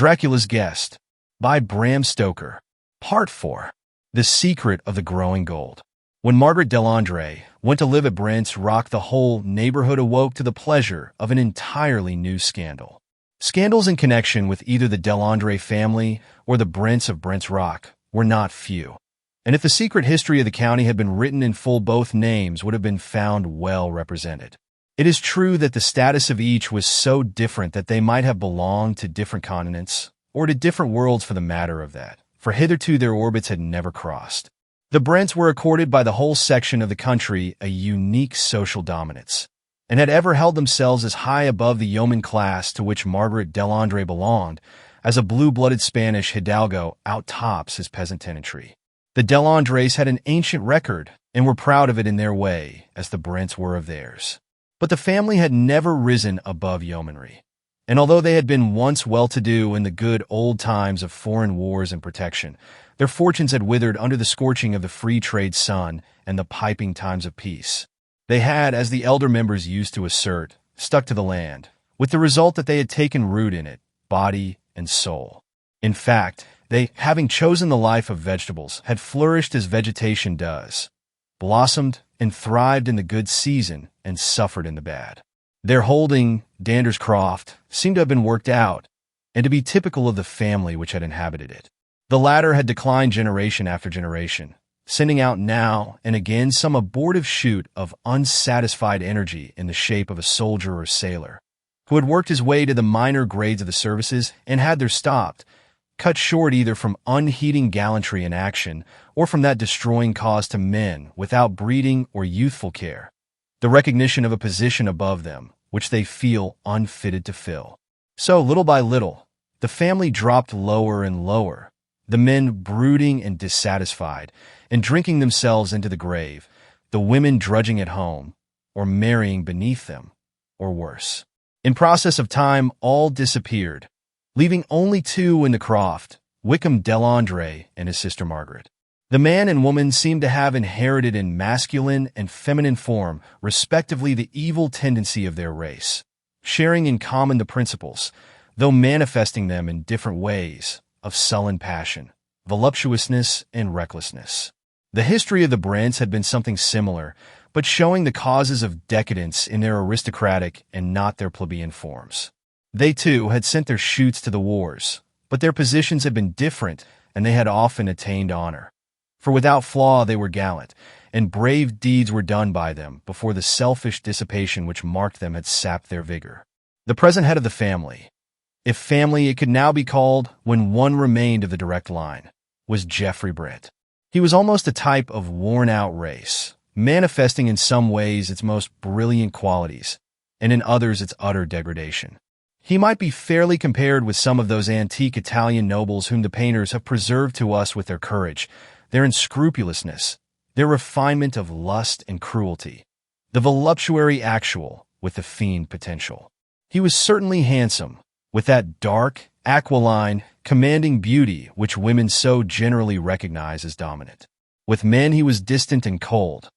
Dracula's Guest by Bram Stoker. Part 4. The Secret of the Growing Gold. When Margaret Delandre went to live at Brent's Rock, the whole neighborhood awoke to the pleasure of an entirely new scandal. Scandals in connection with either the Delandre family or the Brents of Brent's Rock were not few. And if the secret history of the county had been written in full, both names would have been found well represented. It is true that the status of each was so different that they might have belonged to different continents, or to different worlds for the matter of that, for hitherto their orbits had never crossed. The Brents were accorded by the whole section of the country a unique social dominance, and had ever held themselves as high above the yeoman class to which Margaret Delandre belonged, as a blue-blooded Spanish hidalgo outtops his peasant tenantry. The Delandres had an ancient record, and were proud of it in their way, as the Brents were of theirs. But the family had never risen above yeomanry, and although they had been once well-to-do in the good old times of foreign wars and protection, their fortunes had withered under the scorching of the free trade sun and the piping times of peace. They had, as the elder members used to assert, stuck to the land, with the result that they had taken root in it, body and soul. In fact, they, having chosen the life of vegetables, had flourished as vegetation does, blossomed and thrived in the good season and suffered in the bad. Their holding, Dander's Croft, seemed to have been worked out, and to be typical of the family which had inhabited it. The latter had declined generation after generation, sending out now and again some abortive shoot of unsatisfied energy in the shape of a soldier or sailor, who had worked his way to the minor grades of the services and had there stopped, cut short either from unheeding gallantry in action or from that destroying cause to men without breeding or youthful care, the recognition of a position above them which they feel unfitted to fill. So, little by little, the family dropped lower and lower, the men brooding and dissatisfied, and drinking themselves into the grave, the women drudging at home, or marrying beneath them, or worse. In process of time, all disappeared, leaving only two in the croft, Wickham Delandre and his sister Margaret. The man and woman seemed to have inherited in masculine and feminine form, respectively, the evil tendency of their race, sharing in common the principles, though manifesting them in different ways, of sullen passion, voluptuousness, and recklessness. The history of the Brents had been something similar, but showing the causes of decadence in their aristocratic and not their plebeian forms. They, too, had sent their shoots to the wars, but their positions had been different, and they had often attained honor. For without flaw they were gallant, and brave deeds were done by them before the selfish dissipation which marked them had sapped their vigor. The present head of the family, if family it could now be called when one remained of the direct line, was Geoffrey Brent. He was almost a type of worn-out race, manifesting in some ways its most brilliant qualities, and in others its utter degradation. He might be fairly compared with some of those antique Italian nobles whom the painters have preserved to us with their courage, their unscrupulousness, their refinement of lust and cruelty, the voluptuary actual with the fiend potential. He was certainly handsome, with that dark, aquiline, commanding beauty which women so generally recognize as dominant. With men he was distant and cold,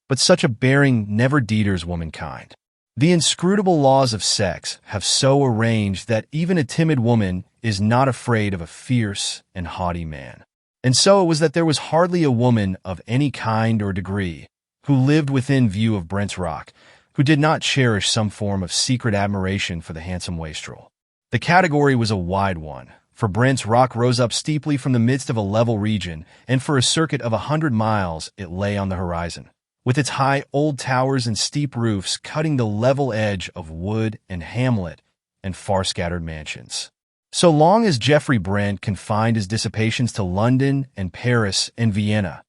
but such a bearing never deters womankind. The inscrutable laws of sex have so arranged that even a timid woman is not afraid of a fierce and haughty man. And so it was that there was hardly a woman of any kind or degree who lived within view of Brent's Rock who did not cherish some form of secret admiration for the handsome wastrel. The category was a wide one, for Brent's Rock rose up steeply from the midst of a level region, and for a circuit of 100 miles it lay on the horizon, with its high old towers and steep roofs cutting the level edge of wood and hamlet and far-scattered mansions. So long as Geoffrey Brent confined his dissipations to London and Paris and Vienna,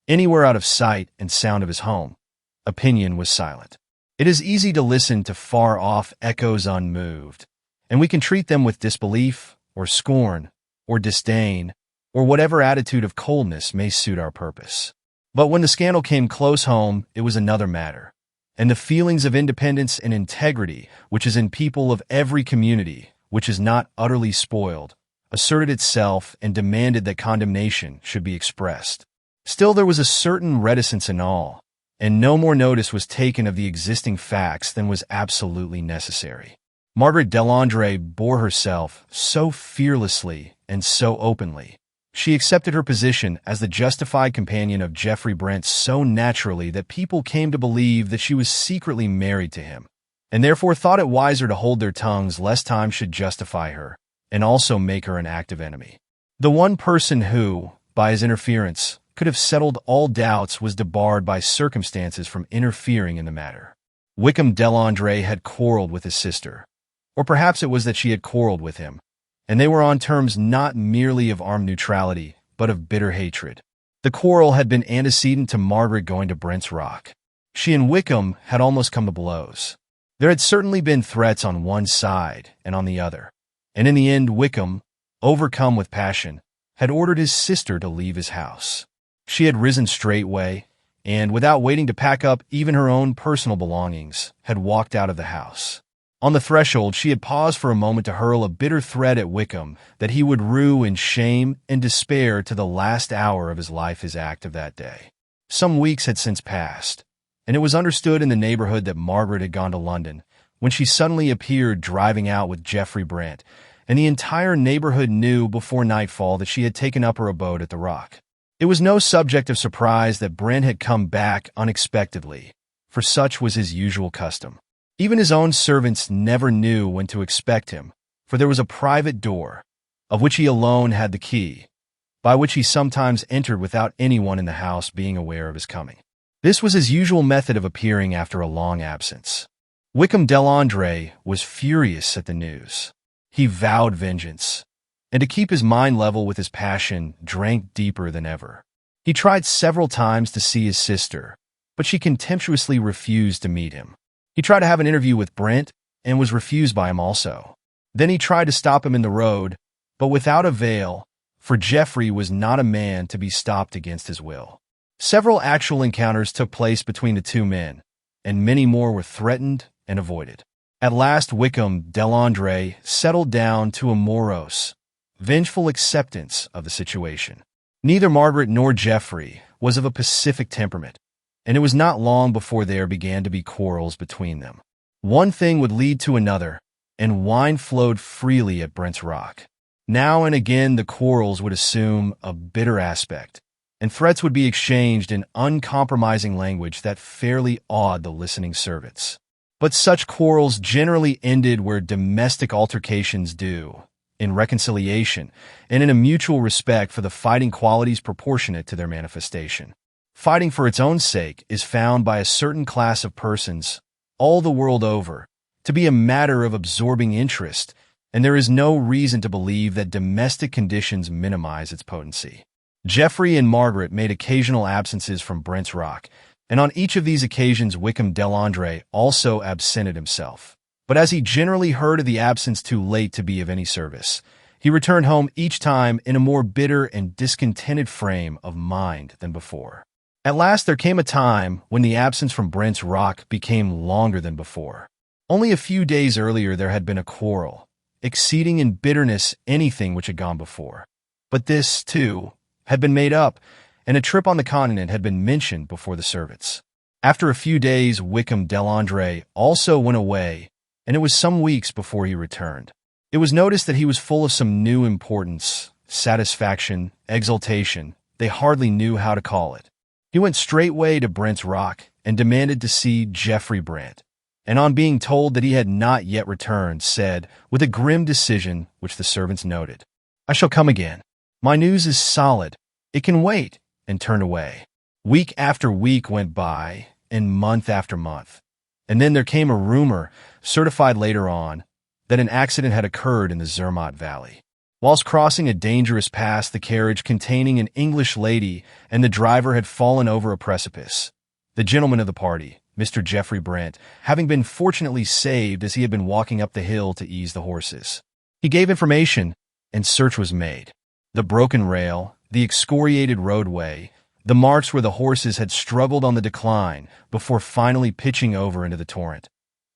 anywhere out of sight and sound of his home, opinion was silent. It is easy to listen to far-off echoes unmoved, and we can treat them with disbelief, or scorn, or disdain, or whatever attitude of coldness may suit our purpose. But when the scandal came close home, it was another matter, and the feelings of independence and integrity which is in people of every community, which is not utterly spoiled, asserted itself and demanded that condemnation should be expressed. Still there was a certain reticence in all, and no more notice was taken of the existing facts than was absolutely necessary. Margaret Delandre bore herself so fearlessly and so openly. She accepted her position as the justified companion of Geoffrey Brent so naturally that people came to believe that she was secretly married to him, and therefore thought it wiser to hold their tongues lest time should justify her, and also make her an active enemy. The one person who, by his interference, could have settled all doubts was debarred by circumstances from interfering in the matter. Wickham Delandre had quarreled with his sister, or perhaps it was that she had quarreled with him, and they were on terms not merely of armed neutrality, but of bitter hatred. The quarrel had been antecedent to Margaret going to Brent's Rock. She and Wickham had almost come to blows. There had certainly been threats on one side and on the other, and in the end Wickham, overcome with passion, had ordered his sister to leave his house. She had risen straightway, and without waiting to pack up even her own personal belongings, had walked out of the house. On the threshold, she had paused for a moment to hurl a bitter threat at Wickham that he would rue in shame and despair to the last hour of his life his act of that day. Some weeks had since passed, and it was understood in the neighborhood that Margaret had gone to London, when she suddenly appeared driving out with Geoffrey Brent, and the entire neighborhood knew before nightfall that she had taken up her abode at the Rock. It was no subject of surprise that Brent had come back unexpectedly, for such was his usual custom. Even his own servants never knew when to expect him, for there was a private door, of which he alone had the key, by which he sometimes entered without anyone in the house being aware of his coming. This was his usual method of appearing after a long absence. Wickham Delandre was furious at the news. He vowed vengeance, and to keep his mind level with his passion, drank deeper than ever. He tried several times to see his sister, but she contemptuously refused to meet him. He tried to have an interview with Brent, and was refused by him also. Then he tried to stop him in the road, but without avail, for Geoffrey was not a man to be stopped against his will. Several actual encounters took place between the two men, and many more were threatened and avoided. At last Wickham Delandre settled down to a morose, vengeful acceptance of the situation. Neither Margaret nor Geoffrey was of a pacific temperament, and it was not long before there began to be quarrels between them. One thing would lead to another, and wine flowed freely at Brent's Rock. Now and again the quarrels would assume a bitter aspect, and threats would be exchanged in uncompromising language that fairly awed the listening servants. But such quarrels generally ended where domestic altercations do, in reconciliation, and in a mutual respect for the fighting qualities proportionate to their manifestation. Fighting for its own sake is found by a certain class of persons, all the world over, to be a matter of absorbing interest, and there is no reason to believe that domestic conditions minimize its potency. Geoffrey and Margaret made occasional absences from Brent's Rock, and on each of these occasions Wickham Delandre also absented himself. But as he generally heard of the absence too late to be of any service, he returned home each time in a more bitter and discontented frame of mind than before. At last there came a time when the absence from Brent's Rock became longer than before. Only a few days earlier there had been a quarrel, exceeding in bitterness anything which had gone before. But this, too, had been made up, and a trip on the continent had been mentioned before the servants. After a few days, Wickham Delandre also went away, and it was some weeks before he returned. It was noticed that he was full of some new importance, satisfaction, exultation, they hardly knew how to call it. He went straightway to Brent's Rock and demanded to see Geoffrey Brent, and on being told that he had not yet returned, said, with a grim decision which the servants noted, "I shall come again. My news is solid. It can wait," and turned away. Week after week went by, and month after month, and then there came a rumor, certified later on, that an accident had occurred in the Zermatt Valley. Whilst crossing a dangerous pass, the carriage containing an English lady and the driver had fallen over a precipice. The gentleman of the party, Mr. Geoffrey Brent, having been fortunately saved as he had been walking up the hill to ease the horses. He gave information, and search was made. The broken rail, the excoriated roadway, the marks where the horses had struggled on the decline before finally pitching over into the torrent,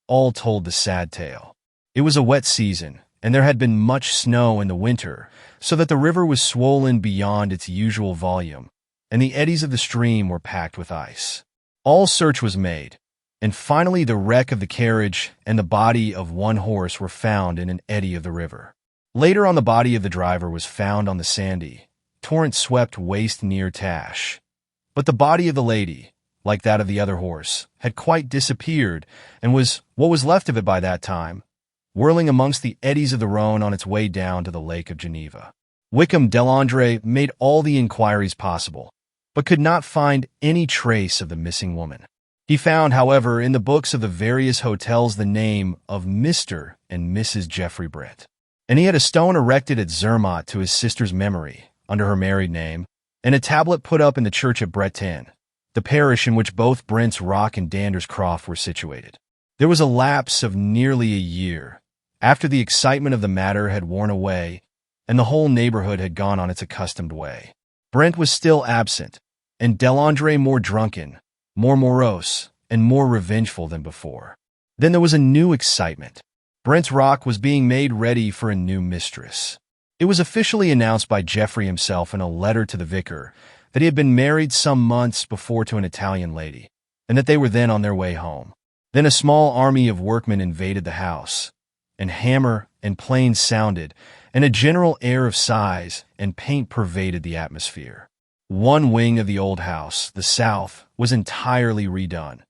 all told the sad tale. It was a wet season, and there had been much snow in the winter, so that the river was swollen beyond its usual volume, and the eddies of the stream were packed with ice. All search was made, And finally, the wreck of the carriage and the body of one horse were found in an eddy of the river. Later on, the body of the driver was found on the sandy, torrent-swept waste near Tash. But the body of the lady, like that of the other horse, had quite disappeared, and was what was left of it by that time, whirling amongst the eddies of the Rhone on its way down to the Lake of Geneva. Wickham Delandre made all the inquiries possible, but could not find any trace of the missing woman. He found, however, in the books of the various hotels the name of Mr. and Mrs. Geoffrey Brent, and he had a stone erected at Zermatt to his sister's memory, under her married name, and a tablet put up in the church at Breton, the parish in which both Brent's Rock and Danders Croft were situated. There was a lapse of nearly a year after the excitement of the matter had worn away, and the whole neighborhood had gone on its accustomed way. Brent was still absent, and Delandre more drunken, more morose, and more revengeful than before. Then there was a new excitement. Brent's Rock was being made ready for a new mistress. It was officially announced by Geoffrey himself in a letter to the vicar that he had been married some months before to an Italian lady, and that they were then on their way home. Then a small army of workmen invaded the house, and hammer and plane sounded, and a general air of size and paint pervaded the atmosphere. One wing of the old house, the south, was entirely redone,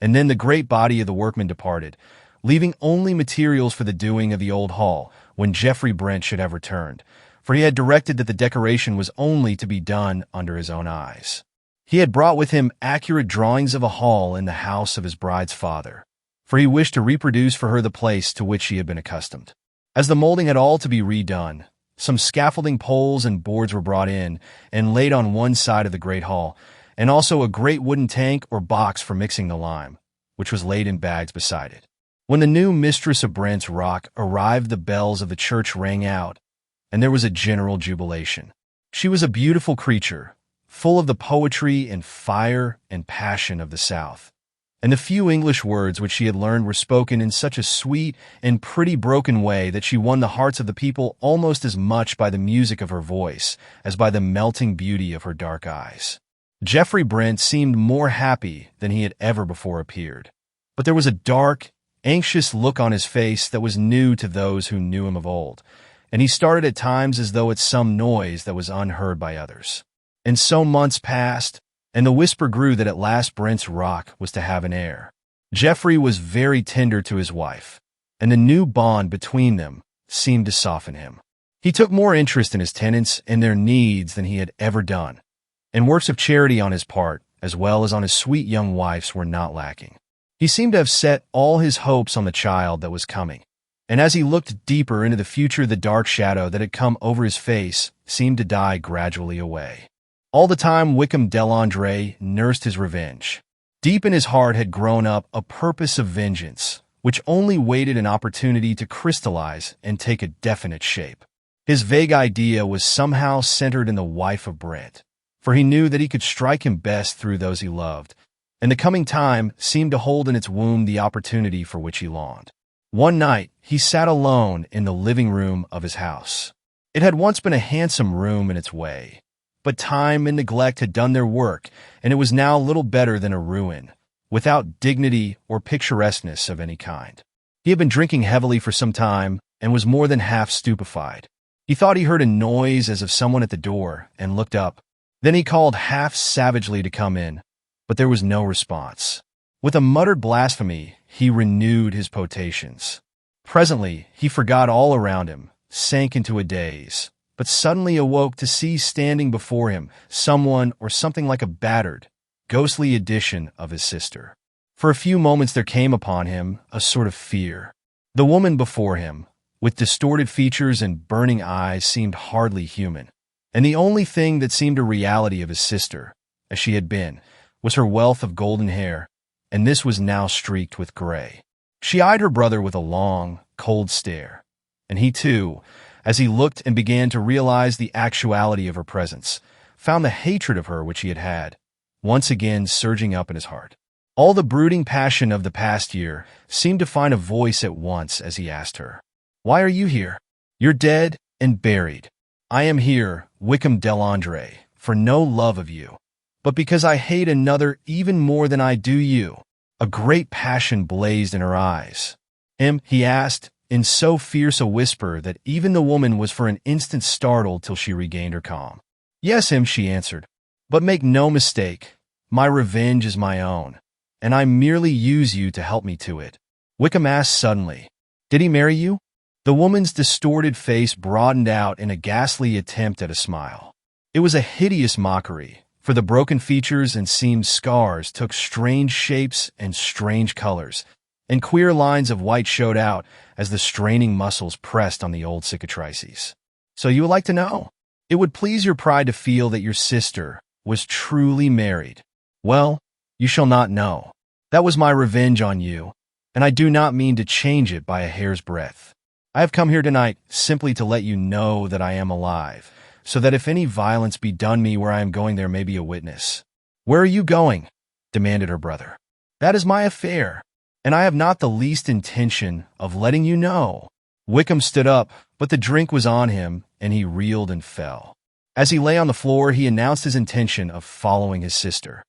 and then the great body of the workmen departed, leaving only materials for the doing of the old hall when Geoffrey Brent should have returned, for he had directed that the decoration was only to be done under his own eyes. He had brought with him accurate drawings of a hall in the house of his bride's father, for he wished to reproduce for her the place to which she had been accustomed. As the molding had all to be redone, some scaffolding poles and boards were brought in and laid on one side of the great hall, and also a great wooden tank or box for mixing the lime, which was laid in bags beside it. When the new mistress of Brent's Rock arrived, the bells of the church rang out, and there was a general jubilation. She was a beautiful creature, full of the poetry and fire and passion of the South, and the few English words which she had learned were spoken in such a sweet and pretty broken way that she won the hearts of the people almost as much by the music of her voice as by the melting beauty of her dark eyes. Geoffrey Brent seemed more happy than he had ever before appeared, but there was a dark, anxious look on his face that was new to those who knew him of old, and he started at times as though at some noise that was unheard by others. And so months passed, and the whisper grew that at last Brent's Rock was to have an heir. Geoffrey was very tender to his wife, and the new bond between them seemed to soften him. He took more interest in his tenants and their needs than he had ever done, and works of charity on his part, as well as on his sweet young wife's, were not lacking. He seemed to have set all his hopes on the child that was coming, and as he looked deeper into the future, the dark shadow that had come over his face seemed to die gradually away. All the time, Wickham Delandre nursed his revenge. Deep in his heart had grown up a purpose of vengeance, which only waited an opportunity to crystallize and take a definite shape. His vague idea was somehow centered in the wife of Brent, for he knew that he could strike him best through those he loved, and the coming time seemed to hold in its womb the opportunity for which he longed. One night, he sat alone in the living room of his house. It had once been a handsome room in its way, but time and neglect had done their work, and it was now little better than a ruin, without dignity or picturesqueness of any kind. He had been drinking heavily for some time, and was more than half stupefied. He thought he heard a noise as of someone at the door, and looked up. Then he called half savagely to come in, but there was no response. With a muttered blasphemy, he renewed his potations. Presently, he forgot all around him, sank into a daze, but suddenly awoke to see standing before him someone or something like a battered, ghostly edition of his sister. For a few moments there came upon him a sort of fear. The woman before him, with distorted features and burning eyes, seemed hardly human, and the only thing that seemed a reality of his sister, as she had been, was her wealth of golden hair, and this was now streaked with gray. She eyed her brother with a long, cold stare, and he too, as he looked and began to realize the actuality of her presence, found the hatred of her which he had had, once again surging up in his heart. All the brooding passion of the past year seemed to find a voice at once as he asked her, "Why are you here? You're dead and buried. I am here, Wickham Delandre, for no love of you, but because I hate another even more than I do you. A great passion blazed in her eyes. He asked, in so fierce a whisper that even the woman was for an instant startled till she regained her calm. Yes, she answered. But make no mistake, my revenge is my own, and I merely use you to help me to it. Wickham asked suddenly, Did he marry you? The woman's distorted face broadened out in a ghastly attempt at a smile. It was a hideous mockery, for the broken features and seamed scars took strange shapes and strange colors, and queer lines of white showed out as the straining muscles pressed on the old cicatrices. So you would like to know? It would please your pride to feel that your sister was truly married. Well, you shall not know. That was my revenge on you, and I do not mean to change it by a hair's breadth. I have come here tonight simply to let you know that I am alive, so that if any violence be done me where I am going there may be a witness. Where are you going? Demanded her brother. That is my affair, and I have not the least intention of letting you know. Wickham stood up, but the drink was on him, and he reeled and fell. As he lay on the floor, he announced his intention of following his sister,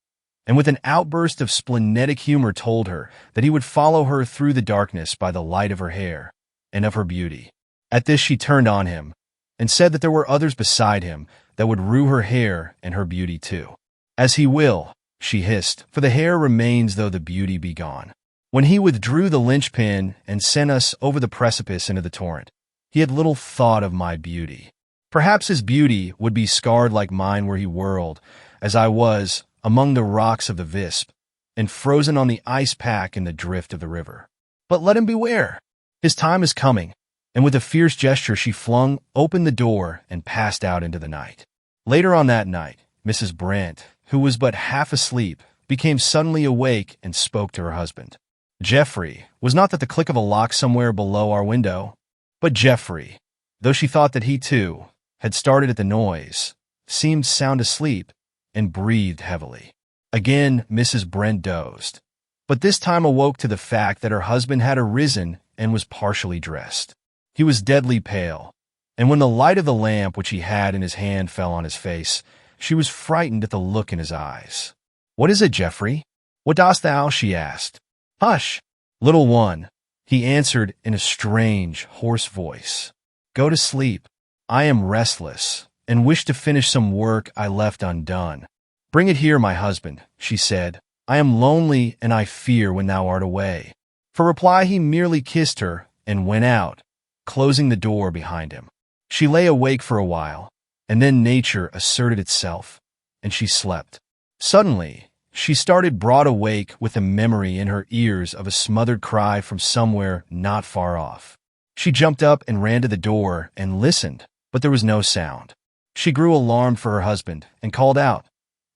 and with an outburst of splenetic humor told her that he would follow her through the darkness by the light of her hair and of her beauty. At this she turned on him, and said that there were others beside him that would rue her hair and her beauty too. As he will, she hissed, for the hair remains though the beauty be gone. When he withdrew the linchpin and sent us over the precipice into the torrent, he had little thought of my beauty. Perhaps his beauty would be scarred like mine where he whirled, as I was, among the rocks of the Visp, and frozen on the ice pack in the drift of the river. But let him beware. His time is coming. And with a fierce gesture she flung open the door and passed out into the night. Later on that night, Mrs. Brent, who was but half asleep, became suddenly awake and spoke to her husband. Geoffrey was not that the click of a lock somewhere below our window, but Geoffrey, though she thought that he too had started at the noise, seemed sound asleep and breathed heavily. Again Mrs. Brent dozed, but this time awoke to the fact that her husband had arisen and was partially dressed. He was deadly pale, and when the light of the lamp which he had in his hand fell on his face, she was frightened at the look in his eyes. What is it, Geoffrey? What dost thou? She asked. Hush, little one, he answered in a strange, hoarse voice. Go to sleep. I am restless, and wish to finish some work I left undone. Bring it here, my husband, she said. I am lonely, and I fear when thou art away. For reply he merely kissed her and went out, closing the door behind him. She lay awake for a while, and then nature asserted itself, and she slept. Suddenly, she started broad awake with the memory in her ears of a smothered cry from somewhere not far off. She jumped up and ran to the door and listened, but there was no sound. She grew alarmed for her husband and called out,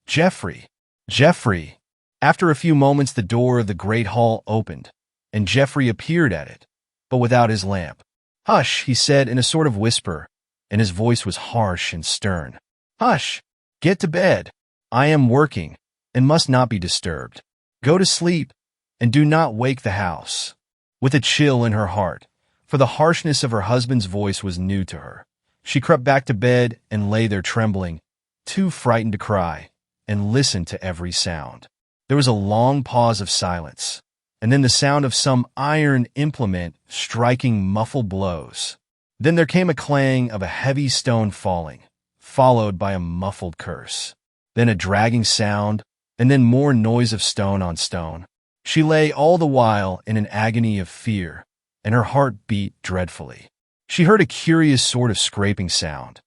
Geoffrey, Geoffrey. After a few moments the door of the great hall opened, and Geoffrey appeared at it, but without his lamp. Hush, he said in a sort of whisper, and his voice was harsh and stern. Hush, get to bed. I am working, and must not be disturbed. Go to sleep, and do not wake the house. With a chill in her heart, for the harshness of her husband's voice was new to her, she crept back to bed and lay there trembling, too frightened to cry, and listened to every sound. There was a long pause of silence, and then the sound of some iron implement striking muffled blows. Then there came a clang of a heavy stone falling, followed by a muffled curse. Then a dragging sound, and then more noise of stone on stone. She lay all the while in an agony of fear, and her heart beat dreadfully. She heard a curious sort of scraping sound,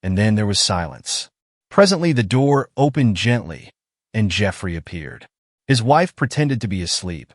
and then there was silence. Presently the door opened gently, and Geoffrey appeared. His wife pretended to be asleep,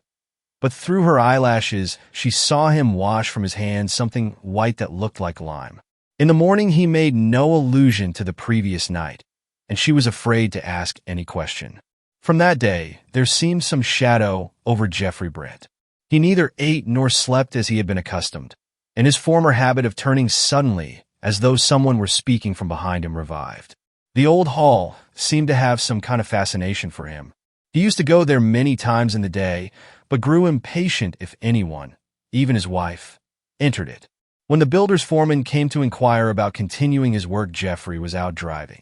but through her eyelashes she saw him wash from his hand something white that looked like lime. In the morning he made no allusion to the previous night, and she was afraid to ask any question. From that day there seemed some shadow over Geoffrey Brent. He neither ate nor slept as he had been accustomed, and his former habit of turning suddenly as though someone were speaking from behind him revived. The old hall seemed to have some kind of fascination for him. He used to go there many times in the day, but grew impatient if anyone, even his wife, entered it. When the builder's foreman came to inquire about continuing his work, Geoffrey was out driving.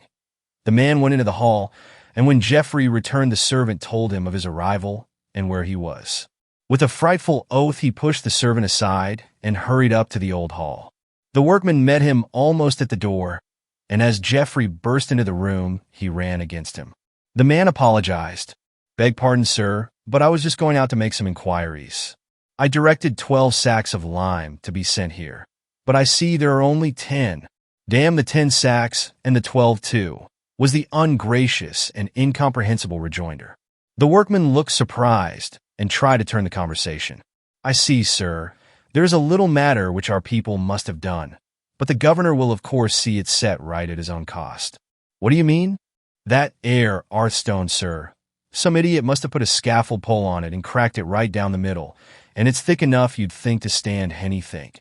The man went into the hall, and when Geoffrey returned, the servant told him of his arrival and where he was. With a frightful oath, he pushed the servant aside and hurried up to the old hall. The workman met him almost at the door, and as Geoffrey burst into the room, he ran against him. The man apologized. "Beg pardon, sir, but I was just going out to make some inquiries. I directed 12 sacks of lime to be sent here, but I see there are only 10. Damn the 10 sacks and the 12 too," was the ungracious and incomprehensible rejoinder. The workman looked surprised and tried to turn the conversation. "I see, sir. There is a little matter which our people must have done, but the governor will of course see it set right at his own cost." "What do you mean?" "That hearthstone, sir. Some idiot must have put a scaffold pole on it and cracked it right down the middle, and it's thick enough you'd think to stand anything."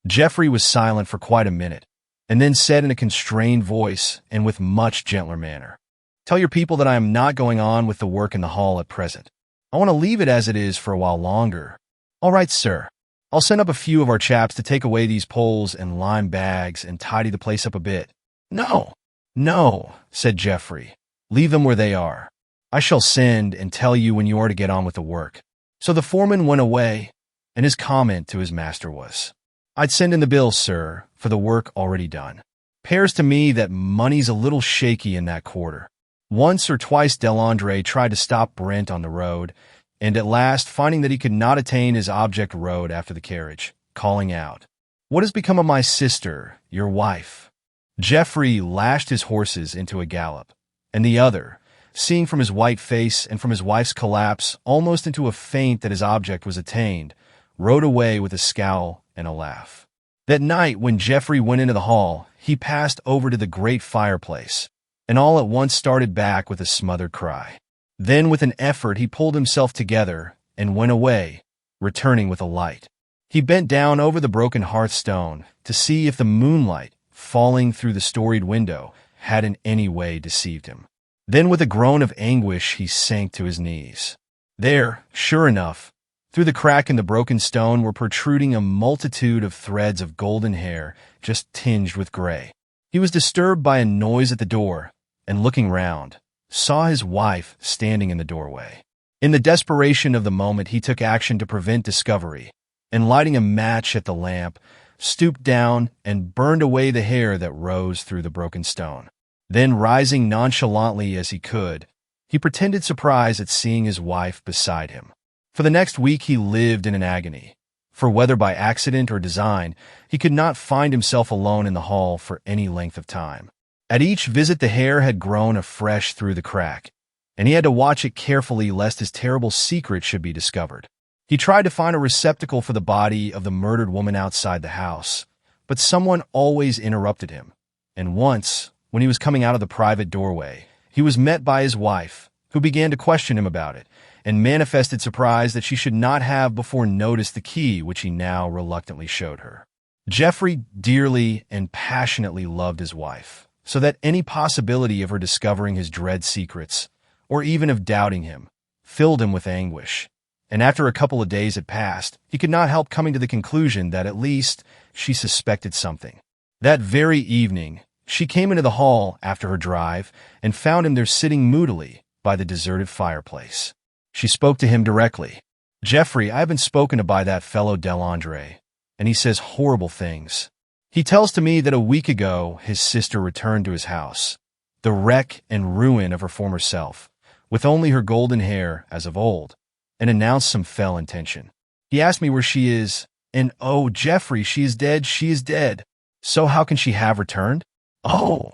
Geoffrey was silent for quite a minute, and then said in a constrained voice and with much gentler manner, "Tell your people that I am not going on with the work in the hall at present. I want to leave it as it is for a while longer." "All right, sir. I'll send up a few of our chaps to take away these poles and lime bags and tidy the place up a bit." "No, no," said Geoffrey. "Leave them where they are. I shall send and tell you when you are to get on with the work." So the foreman went away, and his comment to his master was, "I'd send in the bill, sir, for the work already done. 'Pears to me that money's a little shaky in that quarter." Once or twice Delandre tried to stop Brent on the road, and at last, finding that he could not attain his object, rode after the carriage, calling out, "What has become of my sister, your wife?" Geoffrey lashed his horses into a gallop, and the other, seeing from his white face and from his wife's collapse almost into a faint that his object was attained, rode away with a scowl and a laugh. That night, when Geoffrey went into the hall, he passed over to the great fireplace, and all at once started back with a smothered cry. Then, with an effort, he pulled himself together and went away, returning with a light. He bent down over the broken hearthstone to see if the moonlight, falling through the storied window, had in any way deceived him. Then, with a groan of anguish, he sank to his knees. There, sure enough, through the crack in the broken stone were protruding a multitude of threads of golden hair, just tinged with gray. He was disturbed by a noise at the door, and looking round, saw his wife standing in the doorway. In the desperation of the moment, he took action to prevent discovery, and lighting a match at the lamp, stooped down and burned away the hair that rose through the broken stone. Then, rising nonchalantly as he could, he pretended surprise at seeing his wife beside him. For the next week he lived in an agony, for whether by accident or design, he could not find himself alone in the hall for any length of time. At each visit the hair had grown afresh through the crack, and he had to watch it carefully lest his terrible secret should be discovered. He tried to find a receptacle for the body of the murdered woman outside the house, but someone always interrupted him, and once, when he was coming out of the private doorway, he was met by his wife, who began to question him about it, and manifested surprise that she should not have before noticed the key which he now reluctantly showed her. Geoffrey dearly and passionately loved his wife, so that any possibility of her discovering his dread secrets, or even of doubting him, filled him with anguish, and after a couple of days had passed, he could not help coming to the conclusion that at least she suspected something. That very evening, she came into the hall after her drive and found him there sitting moodily by the deserted fireplace. She spoke to him directly. "Geoffrey, I have been spoken to by that fellow Delandre, and he says horrible things. He tells to me that a week ago his sister returned to his house, the wreck and ruin of her former self, with only her golden hair as of old, and announced some fell intention. He asked me where she is, and oh, Geoffrey, she is dead, she is dead. So how can she have returned? Oh,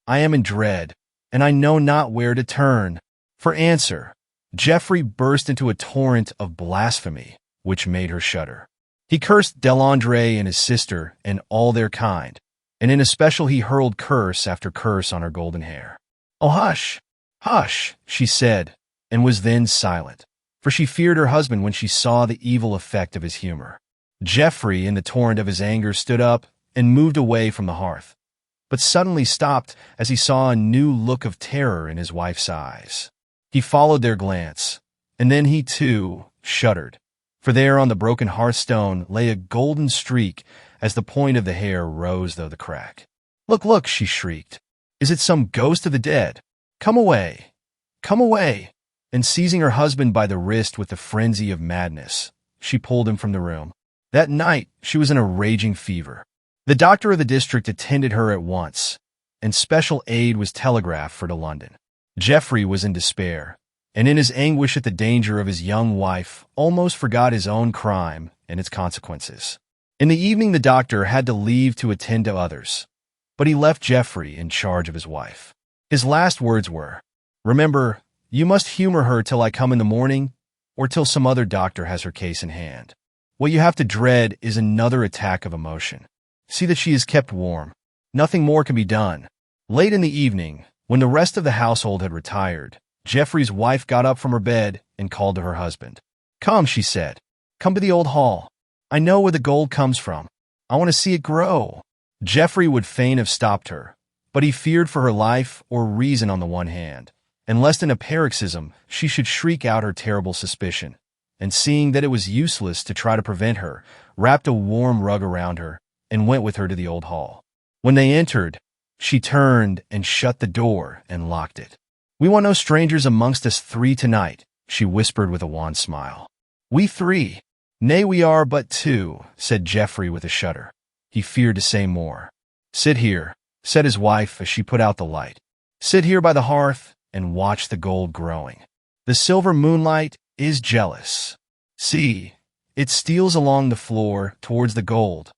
I am in dread, and I know not where to turn." For answer, Geoffrey burst into a torrent of blasphemy, which made her shudder. He cursed Delandre and his sister and all their kind, and in especial he hurled curse after curse on her golden hair. "Oh, hush, hush," she said, and was then silent, for she feared her husband when she saw the evil effect of his humor. Geoffrey, in the torrent of his anger, stood up and moved away from the hearth, but suddenly stopped as he saw a new look of terror in his wife's eyes. He followed their glance, and then he, too, shuddered, for there on the broken hearthstone lay a golden streak as the point of the hair rose through the crack. "Look, look," she shrieked. "Is it some ghost of the dead? Come away! Come away!" and seizing her husband by the wrist with the frenzy of madness, she pulled him from the room. That night, she was in a raging fever. The doctor of the district attended her at once, and special aid was telegraphed for to London. Geoffrey was in despair, and in his anguish at the danger of his young wife, almost forgot his own crime and its consequences. In the evening, the doctor had to leave to attend to others, but he left Geoffrey in charge of his wife. His last words were, "Remember, you must humor her till I come in the morning, or till some other doctor has her case in hand. What you have to dread is another attack of emotion. See that she is kept warm. Nothing more can be done." Late in the evening, when the rest of the household had retired, Geoffrey's wife got up from her bed and called to her husband. "Come," she said. "Come to the old hall. I know where the gold comes from. I want to see it grow." Geoffrey would fain have stopped her, but he feared for her life or reason on the one hand, and lest in a paroxysm she should shriek out her terrible suspicion, and seeing that it was useless to try to prevent her, wrapped a warm rug around her and went with her to the old hall. When they entered, she turned and shut the door and locked it. "We want no strangers amongst us three tonight," she whispered with a wan smile. "We three? Nay, we are but two," said Geoffrey with a shudder. He feared to say more. "Sit here," said his wife as she put out the light. "Sit here by the hearth and watch the gold growing. The silver moonlight is jealous. See, it steals along the floor towards the gold.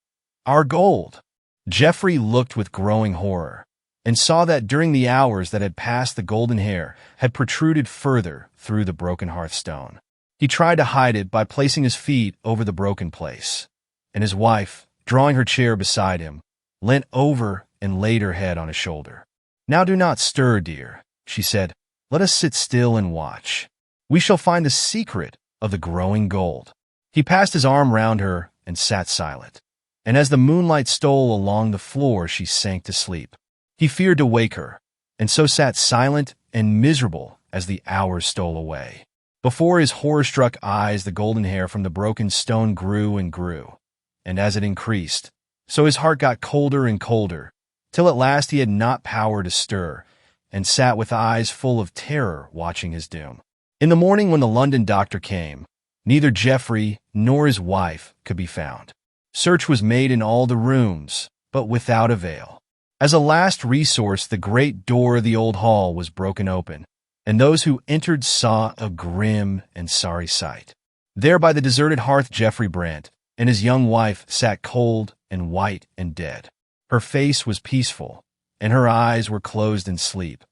Our gold." Geoffrey looked with growing horror, and saw that during the hours that had passed the golden hair had protruded further through the broken hearthstone. He tried to hide it by placing his feet over the broken place, and his wife, drawing her chair beside him, leant over and laid her head on his shoulder. "Now do not stir, dear," she said. "Let us sit still and watch. We shall find the secret of the growing gold." He passed his arm round her and sat silent, and as the moonlight stole along the floor she sank to sleep. He feared to wake her, and so sat silent and miserable as the hours stole away. Before his horror-struck eyes the golden hair from the broken stone grew and grew, and as it increased, so his heart got colder and colder, till at last he had not power to stir, and sat with eyes full of terror watching his doom. In the morning when the London doctor came, neither Geoffrey nor his wife could be found. Search was made in all the rooms, but without avail. As a last resource, the great door of the old hall was broken open, and those who entered saw a grim and sorry sight. There by the deserted hearth Geoffrey Brant and his young wife sat cold and white and dead. Her face was peaceful, and her eyes were closed in sleep.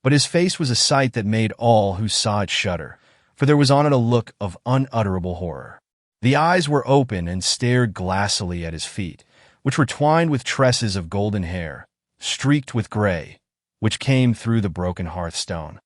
But his face was a sight that made all who saw it shudder, for there was on it a look of unutterable horror. The eyes were open and stared glassily at his feet, which were twined with tresses of golden hair, streaked with gray, which came through the broken hearthstone.